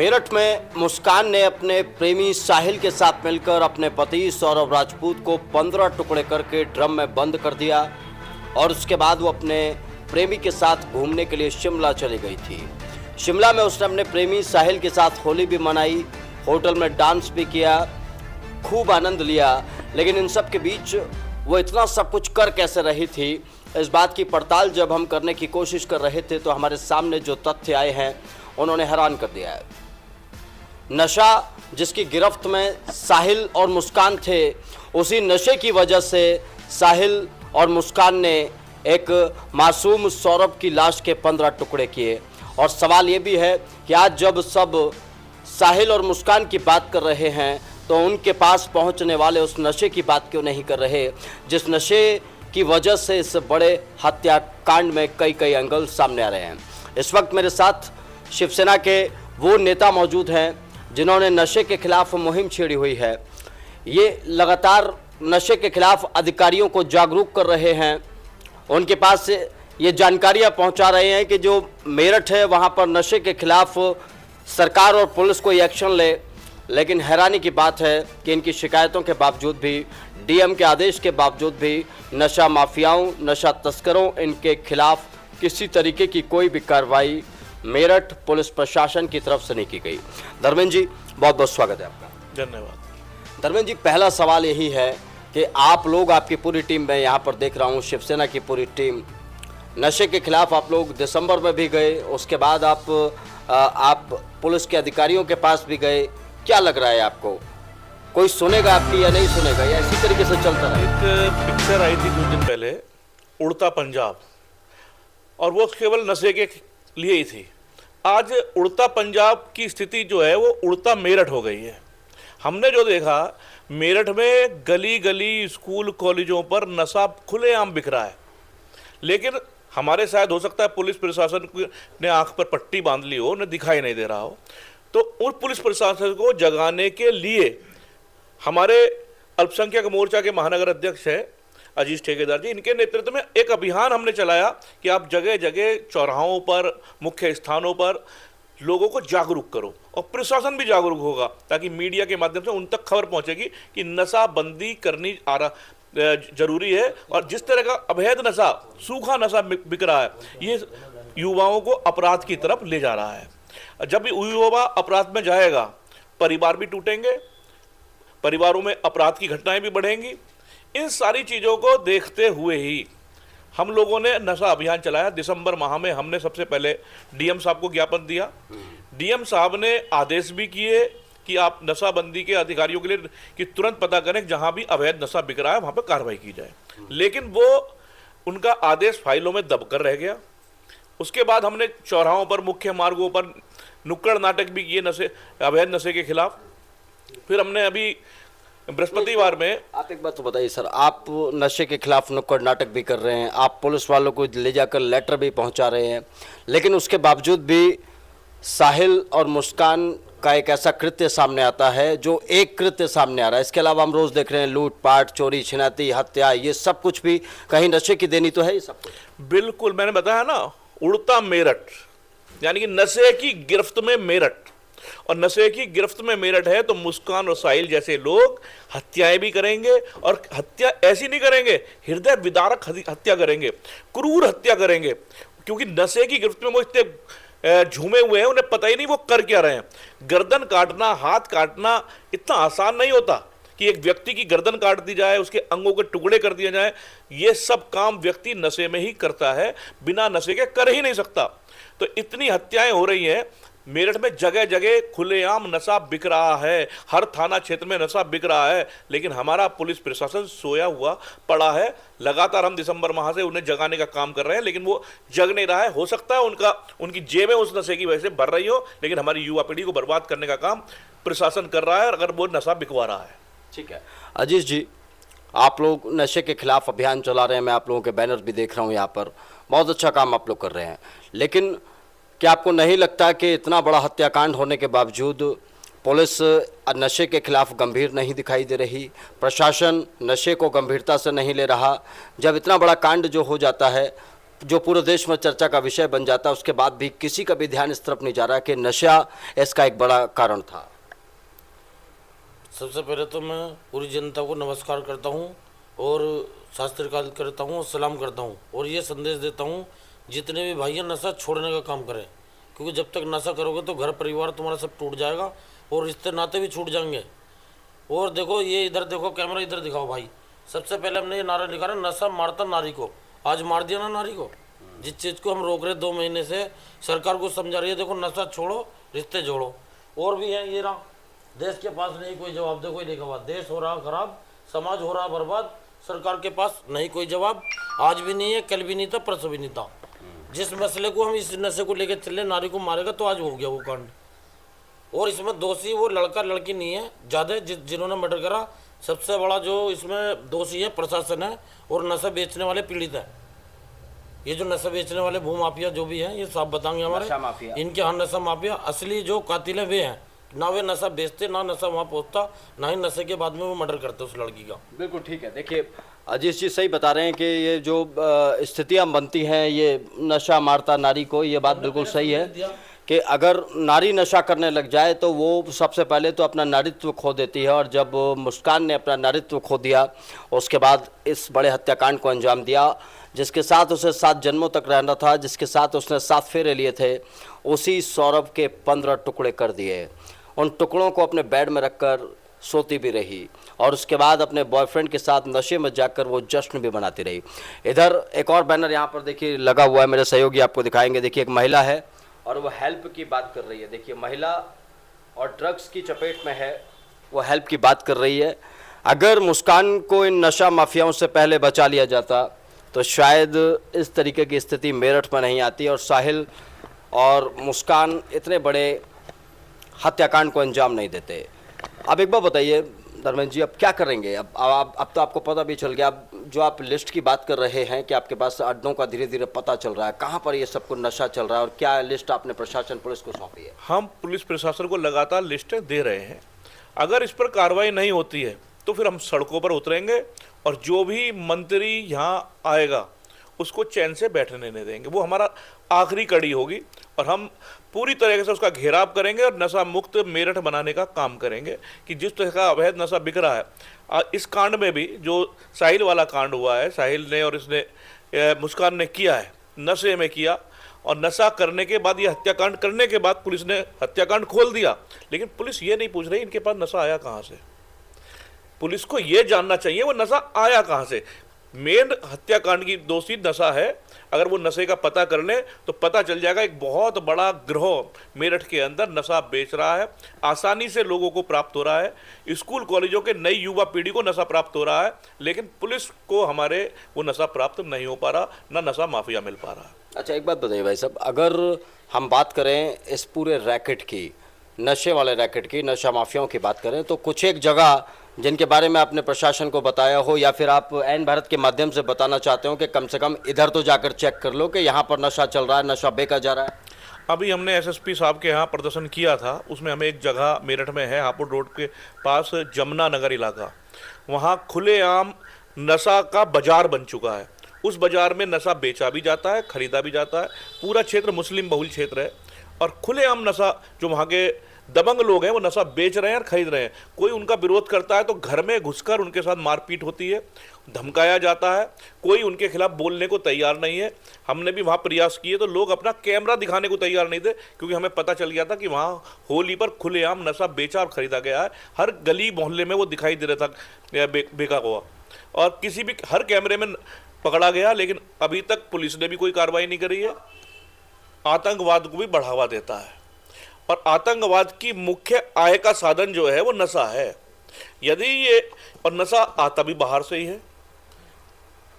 मेरठ में मुस्कान ने अपने प्रेमी साहिल के साथ मिलकर अपने पति सौरभ राजपूत को 15 टुकड़े करके ड्रम में बंद कर दिया और उसके बाद वो अपने प्रेमी के साथ घूमने के लिए शिमला चली गई थी। शिमला में उसने अपने प्रेमी साहिल के साथ होली भी मनाई, होटल में डांस भी किया, खूब आनंद लिया। लेकिन इन सब के बीच वो इतना सब कुछ कर कैसे रही थी, इस बात की पड़ताल जब हम करने की कोशिश कर रहे थे तो हमारे सामने जो तथ्य आए हैं उन्होंने हैरान कर दिया है। नशा जिसकी गिरफ्त में साहिल और मुस्कान थे, उसी नशे की वजह से साहिल और मुस्कान ने एक मासूम सौरभ की लाश के 15 टुकड़े किए। और सवाल ये भी है कि आज जब सब साहिल और मुस्कान की बात कर रहे हैं तो उनके पास पहुंचने वाले उस नशे की बात क्यों नहीं कर रहे, जिस नशे की वजह से इस बड़े हत्याकांड में कई एंगल सामने आ रहे हैं। इस वक्त मेरे साथ शिवसेना के वो नेता मौजूद हैं जिन्होंने नशे के खिलाफ मुहिम छेड़ी हुई है। ये लगातार नशे के खिलाफ अधिकारियों को जागरूक कर रहे हैं, उनके पास ये जानकारियां पहुंचा रहे हैं कि जो मेरठ है वहां पर नशे के खिलाफ सरकार और पुलिस कोई एक्शन ले। लेकिन हैरानी की बात है कि इनकी शिकायतों के बावजूद भी, डीएम के आदेश के बावजूद भी नशा माफियाओं, नशा तस्करों, इनके खिलाफ किसी तरीके की कोई भी कार्रवाई मेरठ पुलिस प्रशासन की तरफ से नहीं की गई। धर्मेंद्र जी, बहुत बहुत स्वागत है आपका। धन्यवाद। धर्मेंद्र जी, पहला सवाल यही है कि आप लोग, आपकी पूरी टीम, मैं यहाँ पर देख रहा हूँ शिवसेना की पूरी टीम, नशे के खिलाफ आप लोग दिसंबर में भी गए, उसके बाद आप पुलिस के अधिकारियों के पास भी गए। क्या लग रहा है आपको, कोई सुनेगा आपकी या नहीं सुनेगा, या इसी तरीके से चलता रहा? एक पिक्चर आई थी कुछ दिन पहले, उड़ता पंजाब, और वो केवल नशे के लिए ही थी। आज उड़ता पंजाब की स्थिति जो है वो उड़ता मेरठ हो गई है। हमने जो देखा, मेरठ में गली गली, स्कूल, कॉलेजों पर नशा खुलेआम बिक रहा है। लेकिन हमारे शायद हो सकता है पुलिस प्रशासन ने आंख पर पट्टी बांध ली हो, उन्हें दिखाई नहीं दे रहा हो। तो उस पुलिस प्रशासन को जगाने के लिए हमारे अल्पसंख्यक मोर्चा के महानगर अध्यक्ष हैं अजीज ठेकेदार जी, इनके नेतृत्व में एक अभियान हमने चलाया कि आप जगह जगह चौराहों पर, मुख्य स्थानों पर लोगों को जागरूक करो, और प्रशासन भी जागरूक होगा ताकि मीडिया के माध्यम से उन तक खबर पहुंचेगी कि नशा बंदी करनी जरूरी है। और जिस तरह का अवैध नशा, सूखा नशा बिक रहा है, ये युवाओं को अपराध की तरफ ले जा रहा है। जब युवा अपराध में जाएगा, परिवार भी टूटेंगे, परिवारों में अपराध की घटनाएं भी बढ़ेंगी। इन सारी चीज़ों को देखते हुए ही हम लोगों ने नशा अभियान चलाया। दिसंबर माह में हमने सबसे पहले डीएम साहब को ज्ञापन दिया। डीएम साहब ने आदेश भी किए कि आप नशाबंदी के अधिकारियों के लिए कि तुरंत पता करें जहां भी अवैध नशा बिक रहा है वहां पर कार्रवाई की जाए। लेकिन वो उनका आदेश फाइलों में दबकर रह गया। उसके बाद हमने चौराहों पर, मुख्य मार्गों पर नुक्कड़ नाटक भी किए नशे, अवैध नशे के खिलाफ। फिर हमने अभी बृहस्पतिवार में, आप एक बात तो बताइए सर, आप नशे के खिलाफ नुक्कड़ नाटक भी कर रहे हैं, आप पुलिस वालों को ले जाकर लेटर भी पहुंचा रहे हैं, लेकिन उसके बावजूद भी साहिल और मुस्कान का एक ऐसा कृत्य सामने आता है जो एक कृत्य सामने आ रहा है। इसके अलावा हम रोज देख रहे हैं लूटपाट, चोरी, छिनाती, हत्या, ये सब कुछ भी कहीं नशे की देनी तो है ये सब कुछ। बिल्कुल, मैंने बताया ना, उड़ता मेरठ, यानी कि नशे की गिरफ्त में मेरठ। और नशे की गिरफ्त में मेरठ है तो मुस्कान और साहिल जैसे लोग हत्याएं भी करेंगे, और हत्या ऐसी नहीं करेंगे, हृदय विदारक हत्या करेंगे, क्रूर हत्या करेंगे। क्योंकि नशे की गिरफ्त में वो इतने झूमे हुए हैं, उन्हें पता ही नहीं वो कर क्या रहे हैं। गर्दन काटना, हाथ काटना इतना आसान नहीं होता कि एक व्यक्ति की गर्दन काट दी जाए, उसके अंगों के टुकड़े कर दिए जाए। ये सब काम व्यक्ति नशे में ही करता है, बिना नशे के कर ही नहीं सकता। तो इतनी हत्याएं हो रही हैं मेरठ में, जगह जगह खुलेआम नशा बिक रहा है, हर थाना क्षेत्र में नशा बिक रहा है। लेकिन हमारा पुलिस प्रशासन सोया हुआ पड़ा है। लगातार हम दिसंबर माह से उन्हें जगाने का काम कर रहे हैं, लेकिन वो जग नहीं रहा है। हो सकता है उनकी जेबें उस नशे की वजह से भर रही हो, लेकिन हमारी युवा पीढ़ी को बर्बाद करने का काम प्रशासन कर रहा है, अगर वो नशा बिकवा रहा है। ठीक है अजीज जी, आप लोग नशे के खिलाफ अभियान चला रहे हैं, मैं आप लोगों के बैनर भी देख रहा हूँ यहाँ पर, बहुत अच्छा काम आप लोग कर रहे हैं। लेकिन क्या आपको नहीं लगता कि इतना बड़ा हत्याकांड होने के बावजूद पुलिस नशे के खिलाफ गंभीर नहीं दिखाई दे रही, प्रशासन नशे को गंभीरता से नहीं ले रहा? जब इतना बड़ा कांड जो हो जाता है जो पूरे देश में चर्चा का विषय बन जाता है, उसके बाद भी किसी का भी ध्यान इस तरफ नहीं जा रहा कि नशा इसका एक बड़ा कारण था। सबसे पहले तो मैं पूरी जनता को नमस्कार करता हूँ और शास्त्रकाल करता हूँ और सलाम करता हूँ और ये संदेश देता हूँ जितने भी भाई हैं नशा छोड़ने का काम करें, क्योंकि जब तक नशा करोगे तो घर परिवार तुम्हारा सब टूट जाएगा और रिश्ते नाते भी छूट जाएंगे। और देखो ये इधर देखो, कैमरा इधर दिखाओ भाई। सबसे पहले हमने ये नारा लिखा ना, नशा मारता नारी को। आज मार दिया ना नारी को। जिस चीज़ को हम रोक रहे 2 महीने से, सरकार को समझा रही है, देखो नशा छोड़ो रिश्ते जोड़ो। और भी है ये रहा, देश के पास नहीं कोई जवाब। देखो ये लिखा हुआ, देश हो रहा खराब, समाज हो रहा बर्बाद, सरकार के पास नहीं कोई जवाब। आज भी नहीं है, कल भी नहीं था, परसों भी नहीं था। जिस मसले को हम इस नशे को लेकर चले, नारी को मारेगा तो आज हो गया वो कांड। और इसमें दोषी वो लड़का लड़की नहीं है ज़्यादा, जिन्होंने मर्डर करा सबसे बड़ा जो इसमें दोषी है प्रशासन है और नशा बेचने वाले पीड़ित है। ये जो नशा बेचने वाले भूमाफिया जो भी हैं, ये साफ बताएंगे हमारे इनके। हाँ, नशा माफिया असली जो कातिल है वे हैं। ना वे नशा बेचते, ना नशा वहाँ पहुँचता, ना ही नशे के बाद में वो मर्डर करते उस लड़की का। बिल्कुल ठीक है। देखिए अजीत जी सही बता रहे हैं कि ये जो स्थितियां बनती हैं, ये नशा मारता नारी को, ये बात बिल्कुल सही है कि अगर नारी नशा करने लग जाए तो वो सबसे पहले तो अपना नारीत्व खो देती है। और जब मुस्कान ने अपना नारीत्व खो दिया, उसके बाद इस बड़े हत्याकांड को अंजाम दिया, जिसके साथ उसे 7 जन्मों तक रहना था, जिसके साथ उसने 7 फेरे लिए थे, उसी सौरभ के 15 टुकड़े कर दिए। उन टुकड़ों को अपने बेड में रखकर सोती भी रही और उसके बाद अपने बॉयफ्रेंड के साथ नशे में जाकर वो जश्न भी मनाती रही। इधर एक और बैनर यहाँ पर देखिए लगा हुआ है, मेरे सहयोगी आपको दिखाएंगे। देखिए एक महिला है और वो हेल्प की बात कर रही है। देखिए महिला और ड्रग्स की चपेट में है, वो हेल्प की बात कर रही है। अगर मुस्कान को इन नशा माफियाओं से पहले बचा लिया जाता तो शायद इस तरीके की स्थिति मेरठ में नहीं आती और साहिल और मुस्कान इतने बड़े हत्याकांड को अंजाम नहीं देते। अब एक बात बताइए धर्मेंद्र जी, अब क्या करेंगे? अब तो आपको पता भी चल गया। अब जो आप लिस्ट की बात कर रहे हैं कि आपके पास अड्डों का धीरे धीरे पता चल रहा है, कहाँ पर ये सबको नशा चल रहा है और क्या लिस्ट आपने प्रशासन पुलिस को सौंपी है? हम पुलिस प्रशासन को लगातार लिस्टें दे रहे हैं। अगर इस पर कार्रवाई नहीं होती है तो फिर हम सड़कों पर उतरेंगे और जो भी मंत्री यहाँ आएगा उसको चैन से बैठने नहीं देंगे। वो हमारा आखिरी कड़ी होगी और हम पूरी तरीके से उसका घेराव करेंगे और नशा मुक्त मेरठ बनाने का काम करेंगे कि जिस तरह का अवैध नशा बिक रहा है। इस कांड में भी जो साहिल वाला कांड हुआ है, साहिल ने और इसने मुस्कान ने किया है, नशे में किया और नशा करने के बाद, ये हत्याकांड करने के बाद पुलिस ने हत्याकांड खोल दिया। लेकिन पुलिस ये नहीं पूछ रही इनके पास नशा आया कहाँ से। पुलिस को ये जानना चाहिए वो नशा आया कहाँ से। मेन हत्याकांड की दोषी नशा है। अगर वो नशे का पता कर ले तो पता चल जाएगा एक बहुत बड़ा गिरोह मेरठ के अंदर नशा बेच रहा है, आसानी से लोगों को प्राप्त हो रहा है। स्कूल कॉलेजों के नई युवा पीढ़ी को नशा प्राप्त हो रहा है, लेकिन पुलिस को हमारे वो नशा प्राप्त नहीं हो पा रहा, ना नशा माफिया मिल पा रहा। अच्छा एक बात बताइए भाई साहब, अगर हम बात करें इस पूरे रैकेट की, नशे वाले रैकेट की, नशा माफियाओं की बात करें, तो कुछ एक जगह जिनके बारे में आपने प्रशासन को बताया हो या फिर आप ऐन भारत के माध्यम से बताना चाहते हो कि कम से कम इधर तो जाकर चेक कर लो कि यहाँ पर नशा चल रहा है, नशा बेचा जा रहा है? अभी हमने एसएसपी साहब के यहाँ प्रदर्शन किया था, उसमें हमें एक जगह मेरठ में है, हापुड़ रोड के पास जमुना नगर इलाका, वहाँ खुलेआम नशा का बाजार बन चुका है। उस बाजार में नशा बेचा भी जाता है, खरीदा भी जाता है। पूरा क्षेत्र मुस्लिम बहुल क्षेत्र है और खुलेआम नशा जो वहाँ के दबंग लोग हैं वो नशा बेच रहे हैं और खरीद रहे हैं। कोई उनका विरोध करता है तो घर में घुसकर उनके साथ मारपीट होती है, धमकाया जाता है। कोई उनके खिलाफ बोलने को तैयार नहीं है। हमने भी वहाँ प्रयास किए तो लोग अपना कैमरा दिखाने को तैयार नहीं थे, क्योंकि हमें पता चल गया था कि वहाँ होली पर खुलेआम नशा बेचा और खरीदा गया है। हर गली मोहल्ले में वो दिखाई दे रहा था बेका हुआ और किसी भी हर कैमरे में पकड़ा गया। लेकिन अभी तक पुलिस ने भी कोई कार्रवाई नहीं करी है। आतंकवाद को भी बढ़ावा देता है और आतंकवाद की मुख्य आय का साधन जो है वो नशा है। यदि ये, और नशा आता भी बाहर से ही है,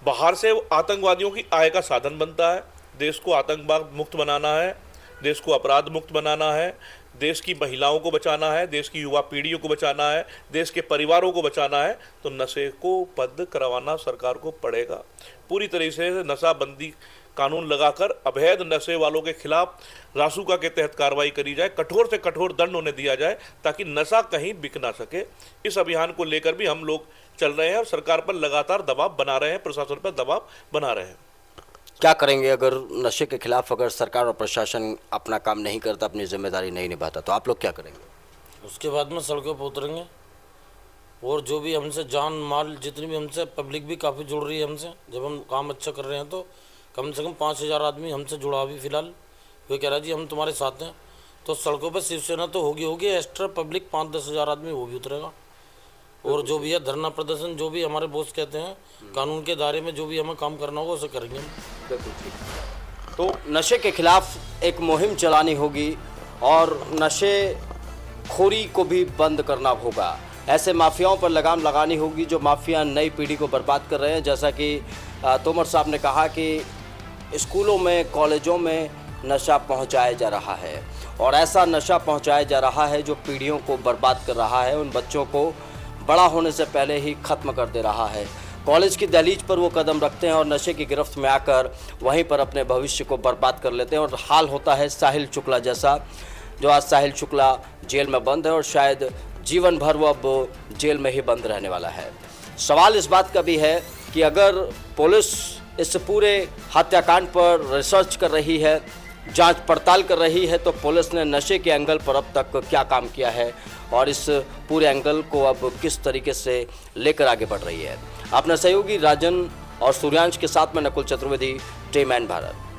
बाहर से आतंकवादियों की आय का साधन बनता है। देश को आतंकवाद मुक्त बनाना है, देश को अपराध मुक्त बनाना है, देश की महिलाओं को बचाना है, देश की युवा पीढ़ियों को बचाना है, देश के परिवारों को बचाना है, तो नशे को बंद करवाना सरकार को पड़ेगा। पूरी तरीके से नशाबंदी कानून लगाकर अवैध नशे वालों के खिलाफ रासुका के तहत कार्रवाई करी जाए, कठोर से कठोर दंड उन्हें दिया जाए ताकि नशा कहीं बिक ना सके। इस अभियान को लेकर भी हम लोग चल रहे हैं और सरकार पर लगातार दबाव बना रहे हैं, प्रशासन पर दबाव बना रहे हैं। क्या करेंगे अगर नशे के खिलाफ अगर सरकार और प्रशासन अपना काम नहीं करता, अपनी जिम्मेदारी नहीं निभाता, तो आप लोग क्या करेंगे? उसके बाद में सड़कों पर उतरेंगे और जो भी हमसे जान माल जितनी भी हमसे पब्लिक भी काफ़ी जुड़ रही है हमसे, जब हम काम अच्छा कर रहे हैं तो कम से कम 5,000 आदमी हमसे जुड़ा अभी फिलहाल। वे कह रहा है जी हम तुम्हारे साथ हैं, तो सड़कों पर शिवसेना तो होगी, एक्स्ट्रा पब्लिक 5-10 हज़ार आदमी वो भी उतरेगा। और जो भी है धरना प्रदर्शन, जो भी हमारे बॉस कहते हैं कानून के दायरे में जो भी हमें काम करना होगा उसे करेंगे हम। तो नशे के खिलाफ एक मुहिम चलानी होगी और नशे खोरी को भी बंद करना होगा। ऐसे माफियाओं पर लगाम लगानी होगी जो माफिया नई पीढ़ी को बर्बाद कर रहे हैं। जैसा कि तोमर साहब ने कहा कि स्कूलों में, कॉलेजों में नशा पहुंचाया जा रहा है और ऐसा नशा पहुंचाया जा रहा है जो पीढ़ियों को बर्बाद कर रहा है, उन बच्चों को बड़ा होने से पहले ही ख़त्म कर दे रहा है। कॉलेज की दहलीज पर वो कदम रखते हैं और नशे की गिरफ्त में आकर वहीं पर अपने भविष्य को बर्बाद कर लेते हैं। और हाल होता है साहिल शुक्ला जैसा, जो आज साहिल शुक्ला जेल में बंद है और शायद जीवन भर वो अब जेल में ही बंद रहने वाला है। सवाल इस बात का भी है कि अगर पुलिस इस पूरे हत्याकांड पर रिसर्च कर रही है, जांच पड़ताल कर रही है, तो पुलिस ने नशे के एंगल पर अब तक क्या काम किया है और इस पूरे एंगल को अब किस तरीके से लेकर आगे बढ़ रही है। अपना सहयोगी राजन और सूर्यांश के साथ में नकुल चतुर्वेदी, टीम एन भारत।